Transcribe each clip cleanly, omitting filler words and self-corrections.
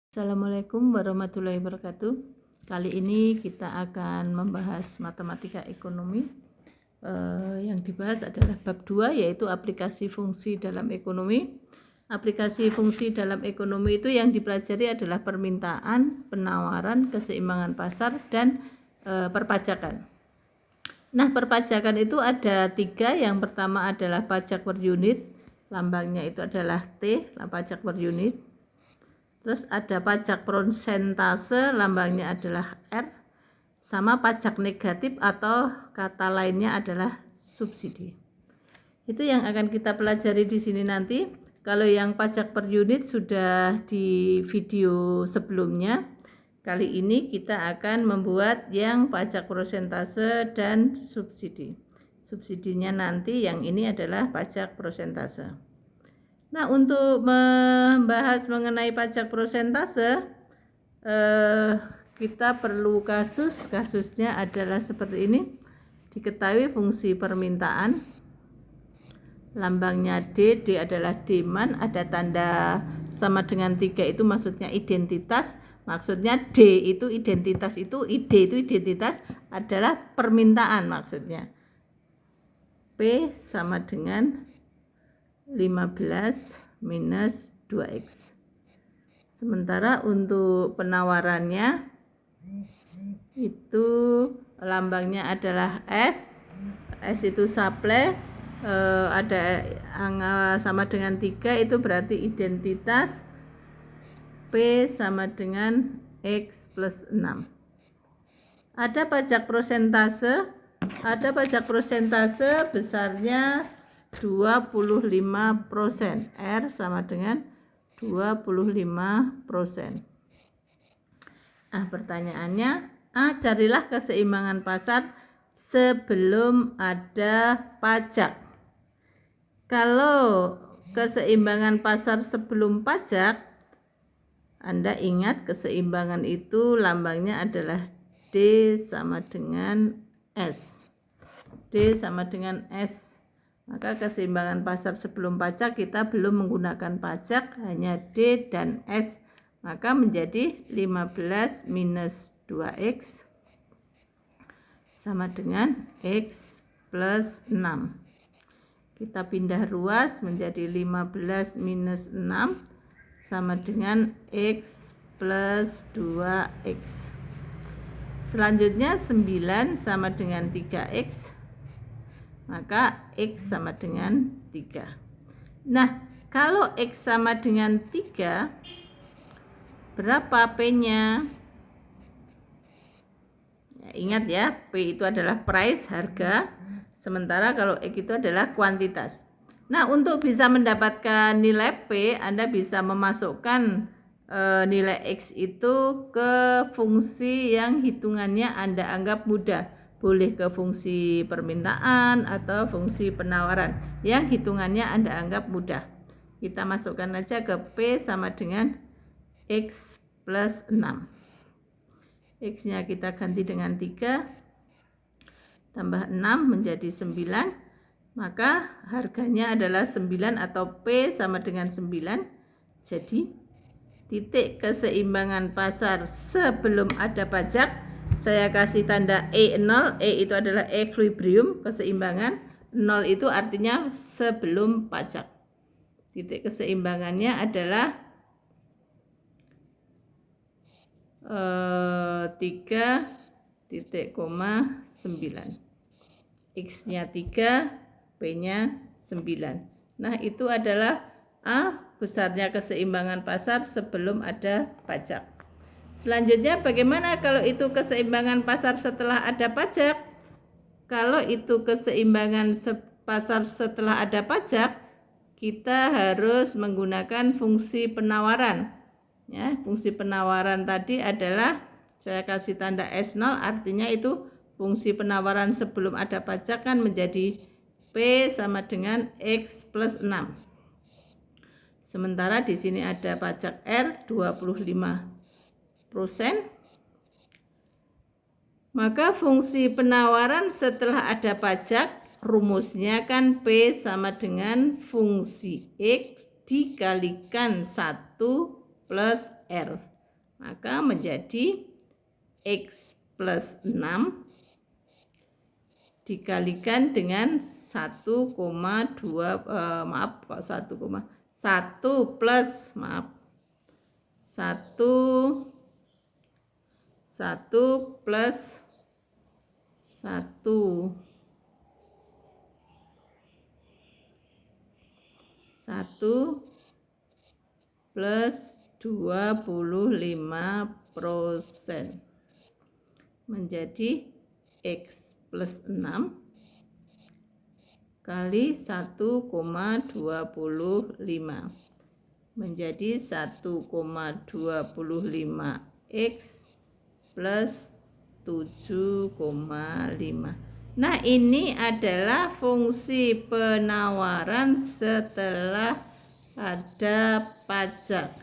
Assalamualaikum warahmatullahi wabarakatuh. Kali ini kita akan membahas matematika ekonomi. Yang dibahas adalah bab 2, yaitu aplikasi fungsi dalam ekonomi. Aplikasi fungsi dalam ekonomi itu yang dipelajari adalah permintaan, penawaran, keseimbangan pasar, dan perpajakan. Nah, perpajakan itu ada 3. Yang pertama adalah pajak per unit, lambangnya itu adalah T, pajak per unit. Terus ada pajak persentase, lambangnya adalah R, sama pajak negatif atau kata lainnya adalah subsidi. Itu yang akan kita pelajari di sini nanti. Kalau yang pajak per unit sudah di video sebelumnya. Kali ini kita akan membuat yang pajak persentase dan subsidi. Subsidinya nanti yang ini adalah pajak persentase. Nah, untuk membahas mengenai pajak persentase, kita perlu kasusnya adalah seperti ini. Diketahui fungsi permintaan, lambangnya D adalah demand, ada tanda sama dengan 3 itu maksudnya identitas, maksudnya D itu identitas, itu ID itu identitas adalah permintaan maksudnya. P sama dengan 15 minus 2X. Sementara untuk penawarannya itu lambangnya adalah S. S itu supply, ada angka sama dengan 3 itu berarti identitas. P sama dengan X plus 6. Ada pajak persentase besarnya 25%. R sama dengan 25%. Nah, pertanyaannya, carilah keseimbangan pasar sebelum ada pajak. Kalau keseimbangan pasar sebelum pajak, Anda ingat keseimbangan itu lambangnya adalah D sama dengan S. D sama dengan S. Maka keseimbangan pasar sebelum pajak kita belum menggunakan pajak, hanya D dan S. Maka menjadi 15 minus 2X sama dengan X plus 6. Kita pindah ruas menjadi 15 minus 6 sama dengan X plus 2X. Selanjutnya 9 sama dengan 3X. Maka X sama dengan 3. Nah, kalau X sama dengan 3, berapa P-nya? Ya, ingat ya, P itu adalah price, harga. Sementara kalau X itu adalah kuantitas. Nah, untuk bisa mendapatkan nilai P, Anda bisa memasukkan nilai X itu ke fungsi yang hitungannya Anda anggap mudah. Boleh ke fungsi permintaan atau fungsi penawaran yang hitungannya Anda anggap mudah. Kita masukkan aja ke P sama dengan X plus 6. X-nya kita ganti dengan 3, tambah 6 menjadi 9. Maka harganya adalah 9 atau P sama dengan 9. Jadi titik keseimbangan pasar sebelum ada pajak, saya kasih tanda E0. E itu adalah equilibrium, keseimbangan. 0 itu artinya sebelum pajak. Titik keseimbangannya adalah 3,9. X-nya 3, P-nya 9. Nah, itu adalah A, besarnya keseimbangan pasar sebelum ada pajak. Selanjutnya, bagaimana kalau itu keseimbangan pasar setelah ada pajak? Kalau itu keseimbangan pasar setelah ada pajak, kita harus menggunakan fungsi penawaran. Ya, fungsi penawaran tadi adalah saya kasih tanda S0, artinya itu fungsi penawaran sebelum ada pajak kan menjadi P sama dengan X plus 6. Sementara di sini ada pajak R 25%. Maka fungsi penawaran setelah ada pajak, rumusnya kan P sama dengan fungsi X dikalikan 1 plus R. maka menjadi X plus 6 dikalikan dengan 1,2 maaf kok 1 plus 1 plus 1 plus 25% menjadi X plus 6 kali 1,25 menjadi 1,25 X plus 7,5. Nah, ini adalah fungsi penawaran setelah ada pajak.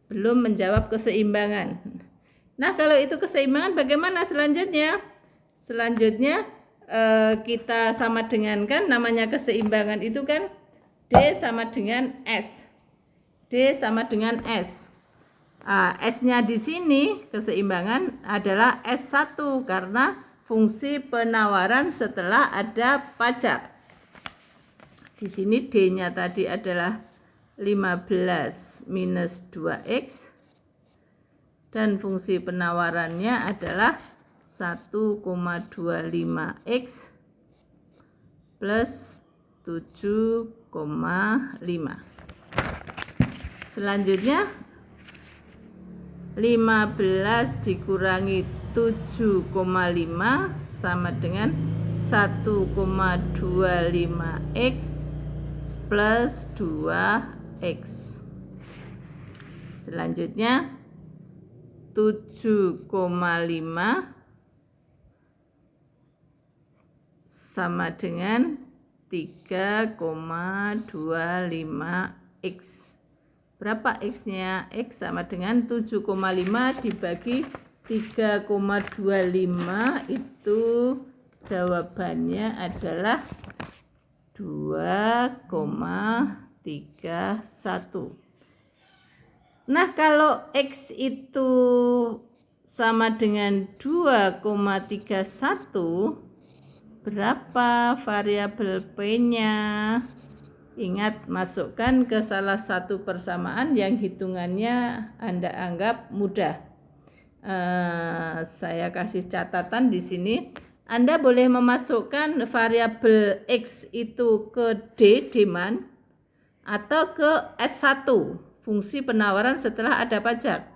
Belum menjawab keseimbangan. Nah, kalau itu keseimbangan bagaimana selanjutnya? Selanjutnya kita sama dengan, kan namanya keseimbangan itu kan D sama dengan S. D sama dengan S. S-nya di sini keseimbangan adalah S1 karena fungsi penawaran setelah ada pajak. Di sini D-nya tadi adalah 15 minus 2X dan fungsi penawarannya adalah 1,25X plus 7,5. Selanjutnya 15 dikurangi 7,5 sama dengan 1,25X plus 2X. Selanjutnya 7,5 sama dengan 3,25X. Berapa X-nya? X sama dengan 7,5 dibagi 3,25, itu jawabannya adalah 2,31. Nah, kalau X itu sama dengan 2,31, berapa variabel P-nya? Ingat, masukkan ke salah satu persamaan yang hitungannya Anda anggap mudah. Saya kasih catatan di sini. Anda boleh memasukkan variabel X itu ke D-man, atau ke S1, fungsi penawaran setelah ada pajak.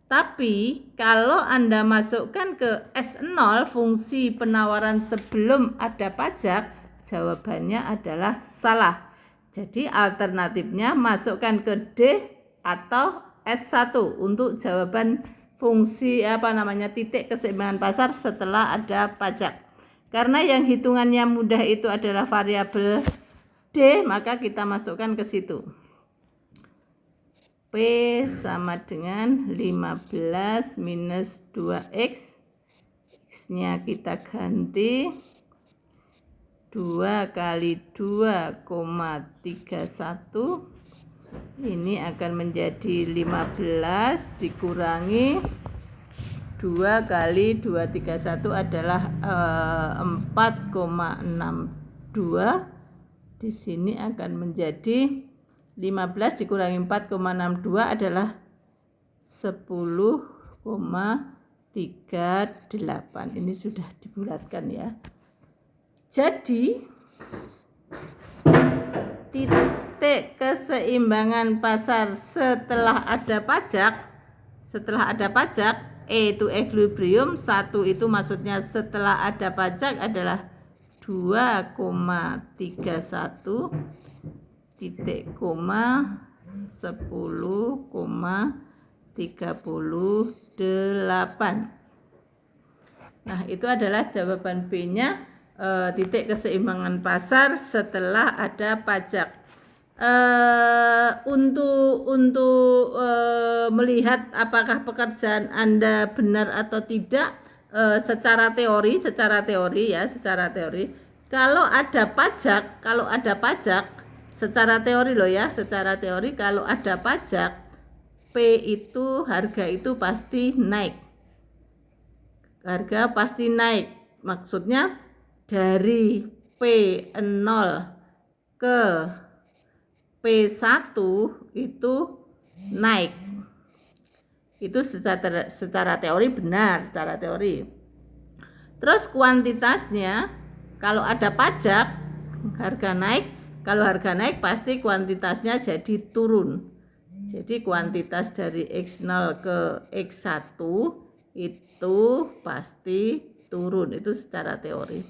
Tapi kalau Anda masukkan ke S0, fungsi penawaran sebelum ada pajak, jawabannya adalah salah. Jadi alternatifnya masukkan ke D atau S1 untuk jawaban fungsi titik keseimbangan pasar setelah ada pajak. Karena yang hitungannya mudah itu adalah variabel D, maka kita masukkan ke situ. P sama dengan 15 minus 2X. X-nya kita ganti 2 kali 2,31, ini akan menjadi 15 dikurangi 2 kali 231 adalah 4,62. Di sini akan menjadi 15 dikurangi 4,62 adalah 10,38. Ini sudah dibulatkan ya. Jadi titik keseimbangan pasar setelah ada pajak, E itu equilibrium, 1 itu maksudnya setelah ada pajak adalah 2,31 titik koma 10,38. Nah, itu adalah jawaban B-nya. Titik keseimbangan pasar setelah ada pajak. Untuk melihat apakah pekerjaan Anda benar atau tidak, secara teori kalau ada pajak secara teori kalau ada pajak, P itu harga itu pasti naik. Harga pasti naik. Maksudnya dari P0 ke P1 itu naik. Itu secara teori benar, secara teori. Terus kuantitasnya, kalau ada pajak, harga naik. Kalau harga naik pasti kuantitasnya jadi turun. Jadi kuantitas dari X0 ke X1 itu pasti turun. Itu secara teori.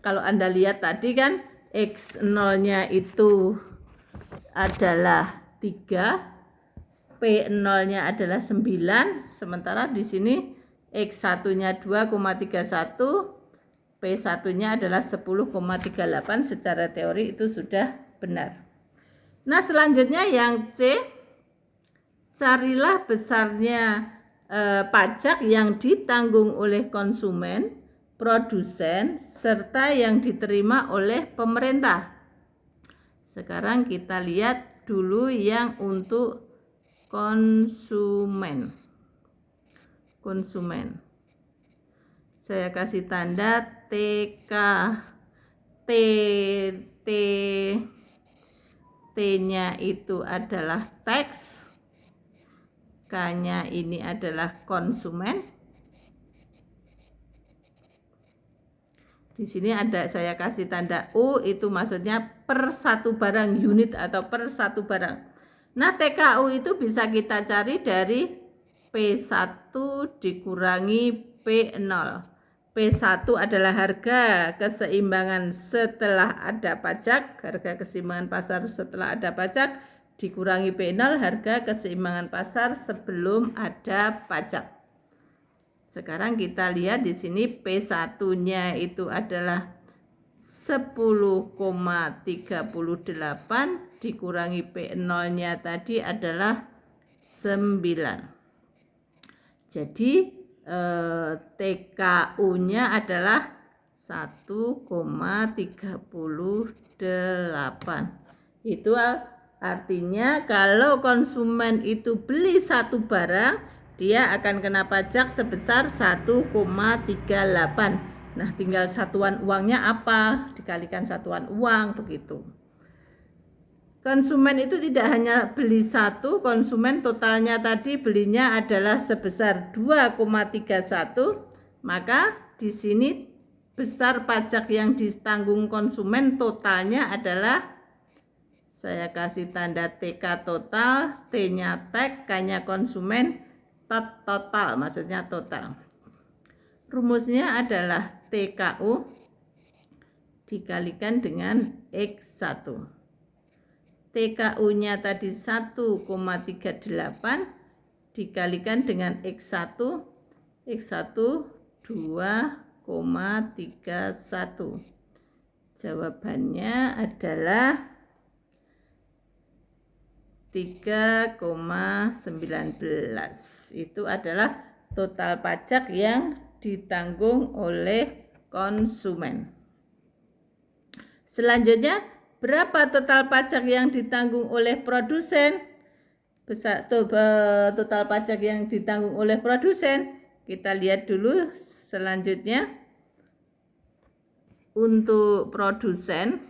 Kalau Anda lihat tadi kan X0-nya itu adalah 3, P0-nya adalah 9, sementara di sini X1-nya 2,31, P1-nya adalah 10,38. Secara teori itu sudah benar. Nah, selanjutnya yang C, carilah besarnya pajak yang ditanggung oleh konsumen, produsen, serta yang diterima oleh pemerintah. Sekarang kita lihat dulu yang untuk konsumen. Saya kasih tanda TK, T-nya itu adalah tax, K-nya ini adalah konsumen. Di sini ada saya kasih tanda U, itu maksudnya per satu barang, unit atau per satu barang. Nah, TKU itu bisa kita cari dari P1 dikurangi P0. P1 adalah harga keseimbangan setelah ada pajak, harga keseimbangan pasar setelah ada pajak, dikurangi P0, harga keseimbangan pasar sebelum ada pajak. Sekarang kita lihat di sini P1-nya itu adalah 10,38 dikurangi P0-nya tadi adalah 9. Jadi TKU-nya adalah 1,38. Itu artinya kalau konsumen itu beli satu barang, dia akan kena pajak sebesar 1,38. Nah, tinggal satuan uangnya apa, dikalikan satuan uang, begitu. Konsumen itu tidak hanya beli satu, konsumen totalnya tadi belinya adalah sebesar 2,31, maka di sini besar pajak yang ditanggung konsumen totalnya adalah, saya kasih tanda TK total, T-nya tax, K-nya konsumen, total, maksudnya total. Rumusnya adalah TKU dikalikan dengan X1. TKU-nya tadi 1,38 dikalikan dengan X1. X1 2,31. Jawabannya adalah 3,19. Itu adalah total pajak yang ditanggung oleh konsumen. Selanjutnya, berapa total pajak yang ditanggung oleh produsen? Total pajak yang ditanggung oleh produsen. Kita lihat dulu selanjutnya. Untuk produsen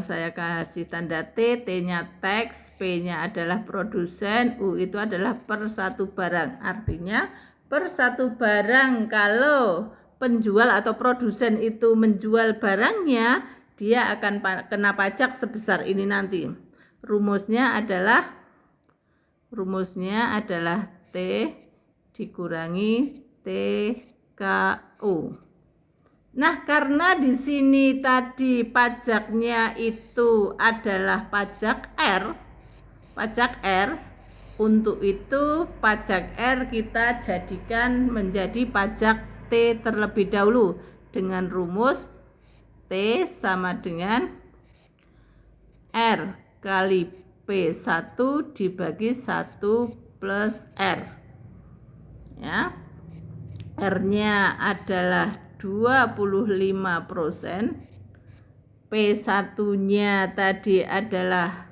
saya kasih tanda T, T-nya tax, P-nya adalah produsen, U itu adalah per satu barang. Artinya per satu barang kalau penjual atau produsen itu menjual barangnya, dia akan kena pajak sebesar ini nanti. Rumusnya adalah T dikurangi TKU. Nah, karena di sini tadi pajaknya itu adalah pajak R, untuk itu pajak R kita jadikan menjadi pajak T terlebih dahulu dengan rumus T sama dengan R kali P1 dibagi 1 plus R. Ya. R-nya adalah 25%, P1-nya tadi adalah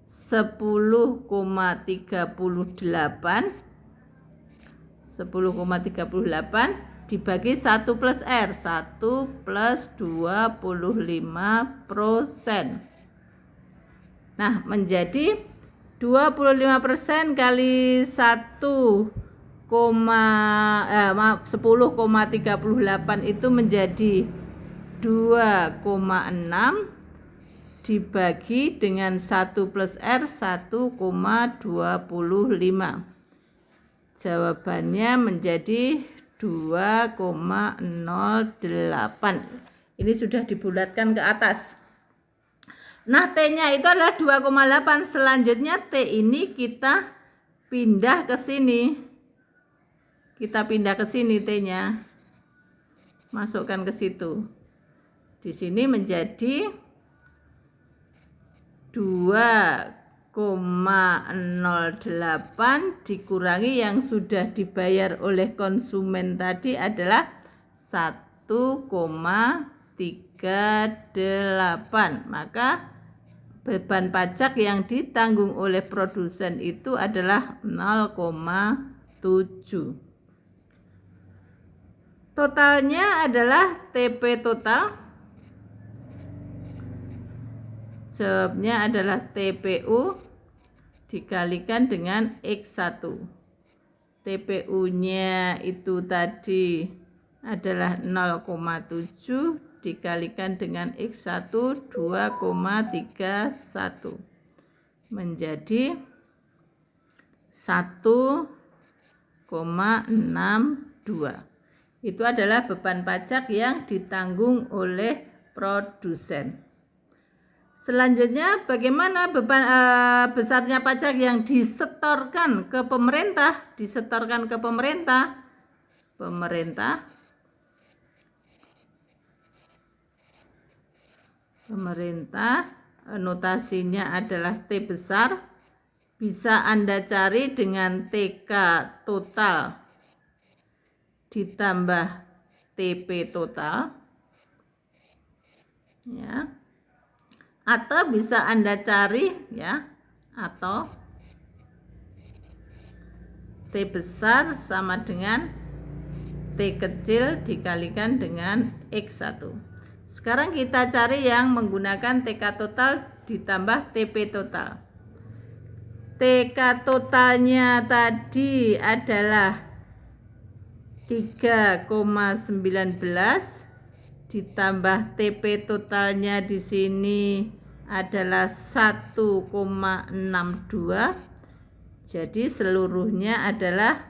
10,38 dibagi 1 plus R, 1 plus 25%. Nah, menjadi 25% kali 10,38 itu menjadi 2,6 dibagi dengan 1 plus R, 1,25. Jawabannya menjadi 2,08. Ini sudah dibulatkan ke atas. Nah, T-nya itu adalah 2,8. Selanjutnya T ini kita pindah ke sini. Kita pindah ke sini T-nya. Masukkan ke situ. Di sini menjadi 2,08 dikurangi yang sudah dibayar oleh konsumen tadi adalah 1,38. Maka beban pajak yang ditanggung oleh produsen itu adalah 0,7. Totalnya adalah TP total. Jawabnya adalah TPU dikalikan dengan X1. TPU-nya itu tadi adalah 0,7 dikalikan dengan X1 2,31 menjadi 1,62. Itu adalah beban pajak yang ditanggung oleh produsen. Selanjutnya, bagaimana beban besarnya pajak yang disetorkan ke pemerintah? Disetorkan ke pemerintah. Pemerintah, notasinya adalah T besar. Bisa Anda cari dengan TK total ditambah TP total. Ya. Atau bisa Anda cari ya, atau T besar sama dengan T kecil dikalikan dengan X1. Sekarang kita cari yang menggunakan TK total ditambah TP total. TK totalnya tadi adalah 3,19 ditambah TP totalnya di sini adalah 1,62. Jadi seluruhnya adalah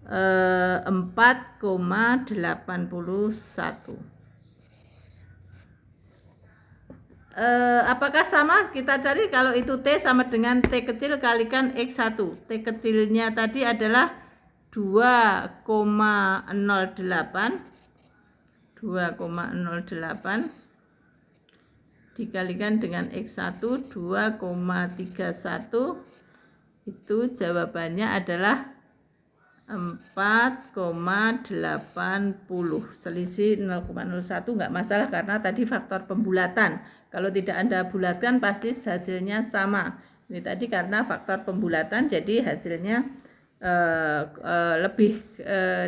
4,81. Apakah sama? Kita cari kalau itu T sama dengan T kecil kalikan X1. T kecilnya tadi adalah 2,08 dikalikan dengan X1 2,31. Itu jawabannya adalah 4,80. Selisih 0,01 enggak masalah karena tadi faktor pembulatan. Kalau tidak Anda bulatkan pasti hasilnya sama. Ini tadi karena faktor pembulatan jadi hasilnya lebih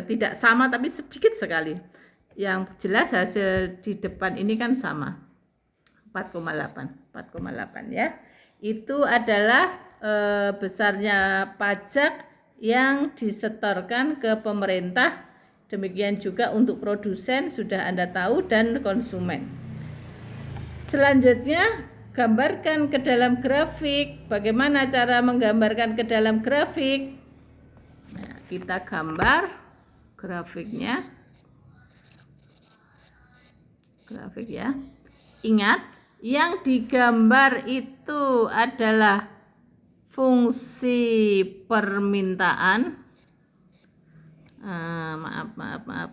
tidak sama tapi sedikit sekali. Yang jelas hasil di depan ini kan sama. 4,8 ya. Itu adalah besarnya pajak yang disetorkan ke pemerintah. Demikian juga untuk produsen sudah Anda tahu dan konsumen. Selanjutnya gambarkan ke dalam grafik. Bagaimana cara menggambarkan ke dalam grafik? Nah, kita gambar grafiknya. Grafik ya. Ingat, yang digambar itu adalah fungsi permintaan. Maaf.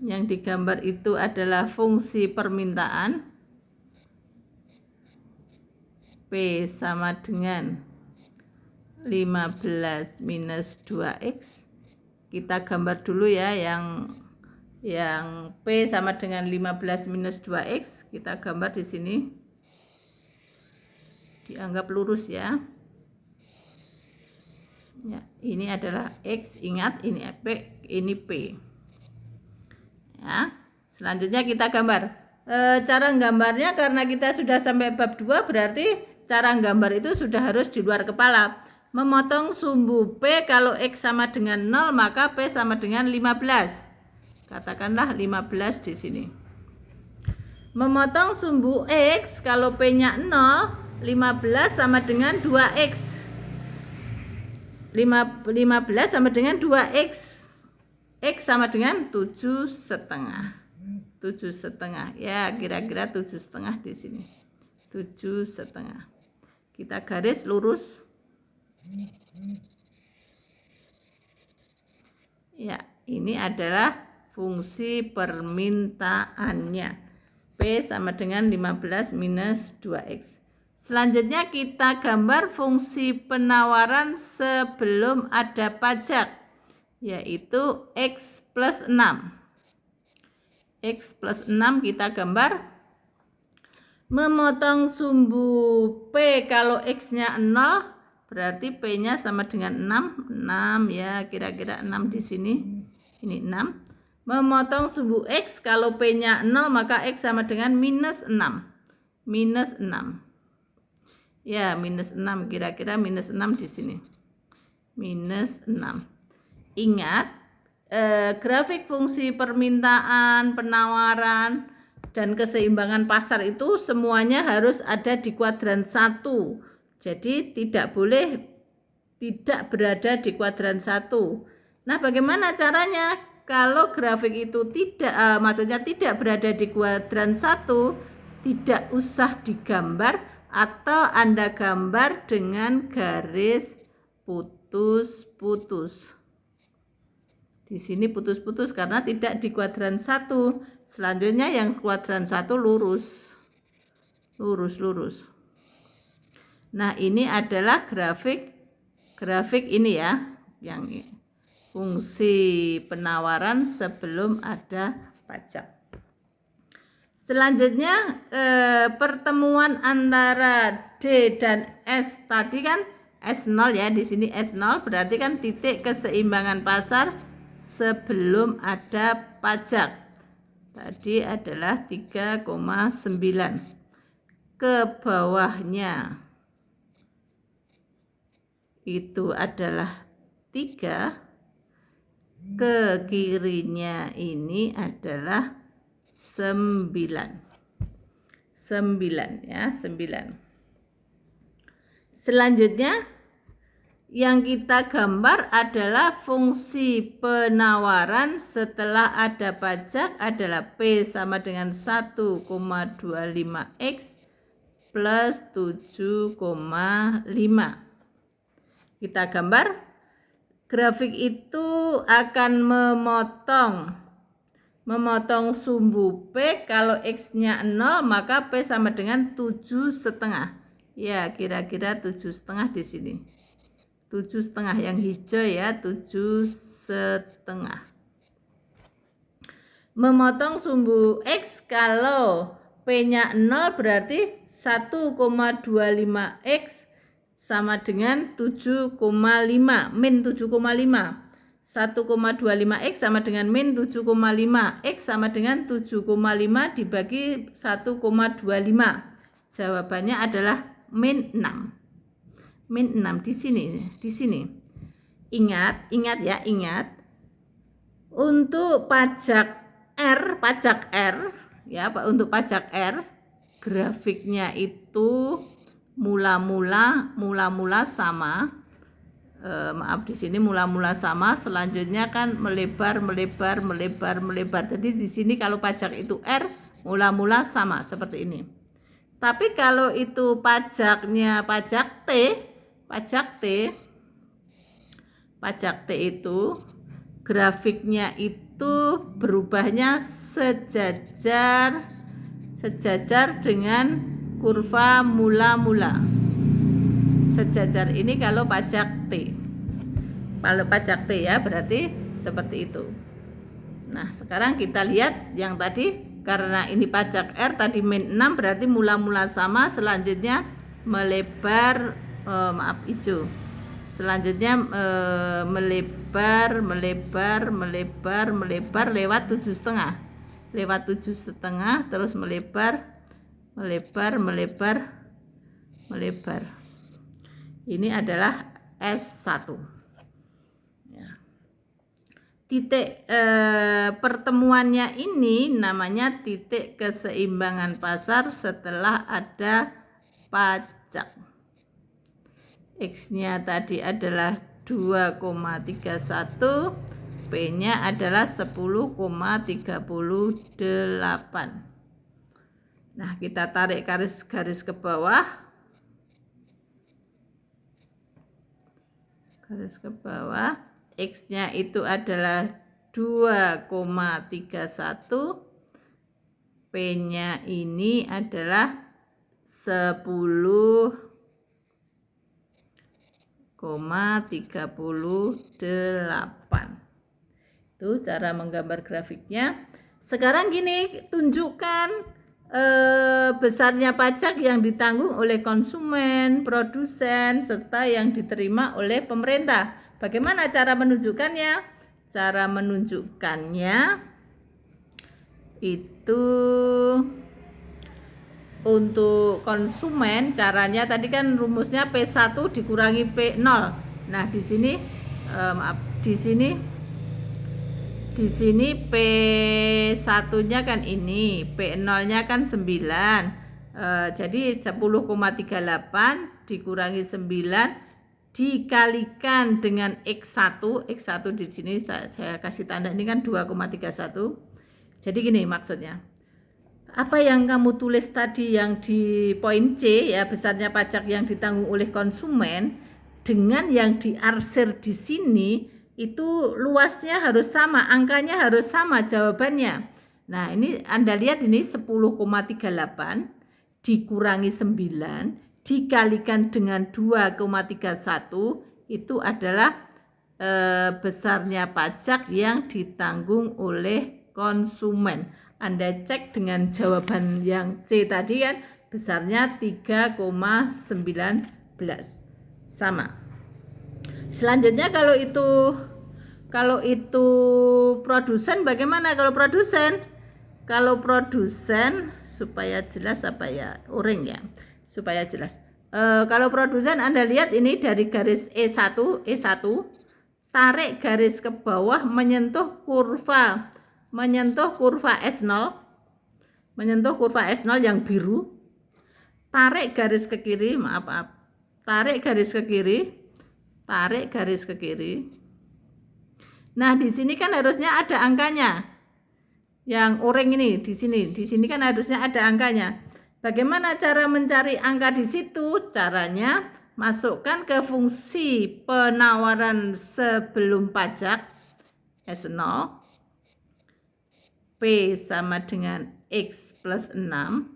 Yang digambar itu adalah fungsi permintaan. P sama dengan 15 minus 2X. Kita gambar dulu ya yang Yang P sama dengan 15 minus 2X, kita gambar di sini. Dianggap lurus ya. Ya, ini adalah X, ingat ini P, ini P. Ya, selanjutnya kita gambar. Cara gambarnya karena kita sudah sampai bab 2 berarti cara gambar itu sudah harus di luar kepala. Memotong sumbu P kalau X sama dengan 0 maka P sama dengan 15. Katakanlah 15 di sini. Memotong sumbu X kalau P-nya 0, 15 sama dengan 2X. 15 sama dengan 2X. X sama dengan 7,5. 7,5. Ya, kira-kira 7,5 di sini. 7,5. Kita garis lurus. Ya, ini adalah fungsi permintaannya. P sama dengan 15 minus 2X. Selanjutnya kita gambar fungsi penawaran sebelum ada pajak, yaitu X plus 6. X plus 6 kita gambar. Memotong sumbu P kalau X-nya 0, berarti P-nya sama dengan 6. 6 ya, kira-kira 6 di sini. Ini 6. Memotong sumbu X kalau P-nya 0, maka X sama dengan minus 6. Minus 6. Ya, minus 6, kira-kira minus 6 di sini. Minus 6. Ingat, grafik fungsi permintaan, penawaran, dan keseimbangan pasar itu semuanya harus ada di kuadran 1. Jadi tidak boleh tidak berada di kuadran 1. Nah, bagaimana caranya? Kalau grafik itu maksudnya tidak berada di kuadran 1, tidak usah digambar atau Anda gambar dengan garis putus-putus. Di sini putus-putus karena tidak di kuadran 1. Selanjutnya yang kuadran 1 lurus. Lurus. Nah, ini adalah grafik ini ya, yang fungsi penawaran sebelum ada pajak. Selanjutnya pertemuan antara D dan S tadi kan S0 ya, di sini S0 berarti kan titik keseimbangan pasar sebelum ada pajak. Tadi adalah 3,9. Ke bawahnya itu adalah 3. Ke kirinya ini adalah 9 ya, 9. Selanjutnya yang kita gambar adalah fungsi penawaran setelah ada pajak adalah P sama dengan 1,25X plus 7,5. Kita gambar. Grafik itu akan memotong sumbu P kalau X-nya 0 maka P sama dengan 7,5. Ya, kira-kira 7,5 di sini. 7,5 yang hijau ya, 7,5. Memotong sumbu X kalau P-nya 0 berarti 1,25X sama dengan 7,5, min 7,5. 1,25X sama dengan min 7,5. X sama dengan 7,5 dibagi 1,25. Jawabannya adalah min 6. Min 6 di sini. Ingat ya. Untuk pajak R ya, untuk pajak R grafiknya itu mula-mula sama. Di sini mula-mula sama, selanjutnya kan melebar. Jadi di sini kalau pajak itu R mula-mula sama seperti ini. Tapi kalau itu pajaknya pajak T itu grafiknya itu berubahnya sejajar dengan kurva mula-mula. Sejajar ini kalau pajak T. Kalau pajak T ya berarti seperti itu. Nah, sekarang kita lihat yang tadi, karena ini pajak R tadi min 6 berarti mula-mula sama, selanjutnya melebar hijau. Selanjutnya melebar lewat 7,5. Lewat 7,5 terus melebar. Ini adalah S1. Ya. Titik pertemuannya ini namanya titik keseimbangan pasar setelah ada pajak. X-nya tadi adalah 2,31, P-nya adalah 10,38. Nah, kita tarik garis ke bawah. Garis ke bawah. X-nya itu adalah 2,31. P-nya ini adalah 10,38. Itu cara menggambar grafiknya. Sekarang gini, tunjukkan besarnya pajak yang ditanggung oleh konsumen, produsen, serta yang diterima oleh pemerintah. Bagaimana cara menunjukkannya? Cara menunjukkannya itu untuk konsumen, caranya tadi kan rumusnya P1 dikurangi P0. Nah, di sini di sini P1-nya kan ini, P0-nya kan 9. Jadi 10,38 dikurangi 9 dikalikan dengan X1. X1 di sini saya kasih tanda, ini kan 2,31. Jadi gini maksudnya. Apa yang kamu tulis tadi yang di poin C, ya, besarnya pajak yang ditanggung oleh konsumen, dengan yang diarsir di sini itu luasnya harus sama, angkanya harus sama jawabannya. Nah, ini Anda lihat ini 10,38 dikurangi 9 dikalikan dengan 2,31 itu adalah besarnya pajak yang ditanggung oleh konsumen. Anda cek dengan jawaban yang C tadi kan besarnya 3,19. Sama. Selanjutnya kalau itu produsen, bagaimana kalau produsen? Kalau produsen, supaya jelas uring ya, supaya jelas. Kalau produsen Anda lihat ini dari garis E1, tarik garis ke bawah menyentuh kurva S0, yang biru. Tarik garis ke kiri, tarik garis ke kiri. Nah, di sini kan harusnya ada angkanya. Yang oranye ini di sini kan harusnya ada angkanya. Bagaimana cara mencari angka di situ? Caranya masukkan ke fungsi penawaran sebelum pajak S0. P sama dengan X plus 6.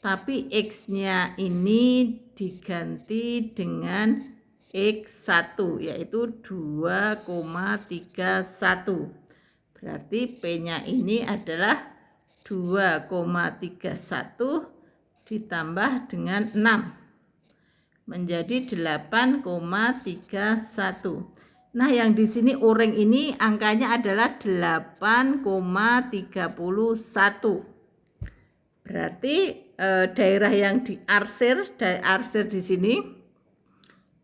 Tapi X-nya ini diganti dengan X1 yaitu 2,31. Berarti P-nya ini adalah 2,31 ditambah dengan 6 menjadi 8,31. Nah, yang di sini oranye ini angkanya adalah 8,31. Berarti daerah yang diarsir di sini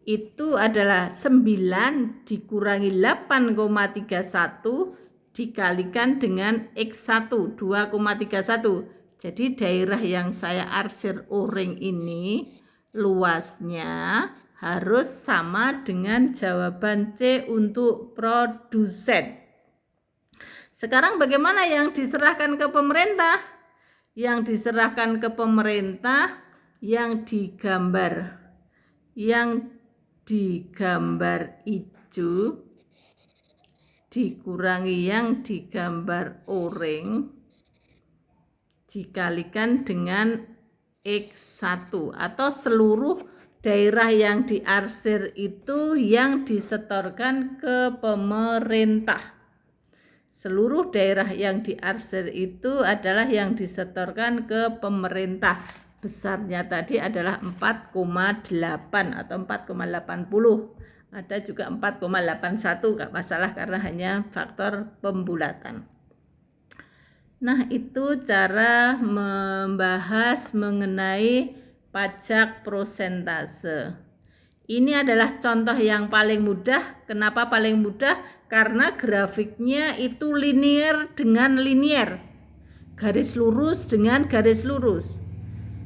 itu adalah 9 dikurangi 8,31 dikalikan dengan X1 2,31. Jadi daerah yang saya arsir oranye ini luasnya harus sama dengan jawaban C untuk produsen. Sekarang bagaimana yang diserahkan ke pemerintah? Yang diserahkan ke pemerintah yang digambar hijau dikurangi yang digambar oranye dikalikan dengan X1 atau seluruh daerah yang diarsir itu yang disetorkan ke pemerintah. seluruh daerah yang diarsir itu adalah yang disetorkan ke pemerintah. Besarnya tadi adalah 4,8 atau 4,80. Ada juga 4,81, nggak masalah karena hanya faktor pembulatan. Nah, itu cara membahas mengenai pajak prosentase. Ini adalah contoh yang paling mudah. Kenapa paling mudah? Karena grafiknya itu linear dengan linear. Garis lurus dengan garis lurus.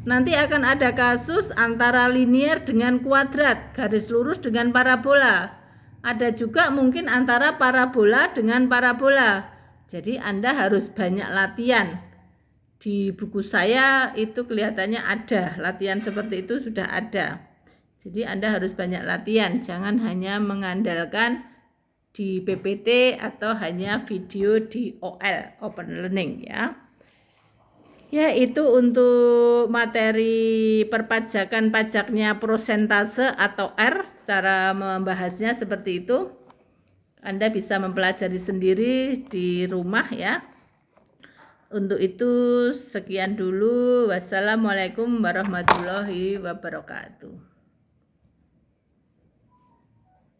Nanti akan ada kasus antara linear dengan kuadrat, garis lurus dengan parabola. Ada juga mungkin antara parabola dengan parabola. Jadi Anda harus banyak latihan. Di buku saya itu kelihatannya ada, latihan seperti itu sudah ada. Jadi Anda harus banyak latihan, jangan hanya mengandalkan di PPT atau hanya video di OL, Open Learning ya. Ya, itu untuk materi perpajakan pajaknya prosentase atau R, cara membahasnya seperti itu. Anda bisa mempelajari sendiri di rumah ya. Untuk itu sekian dulu. Wassalamualaikum warahmatullahi wabarakatuh.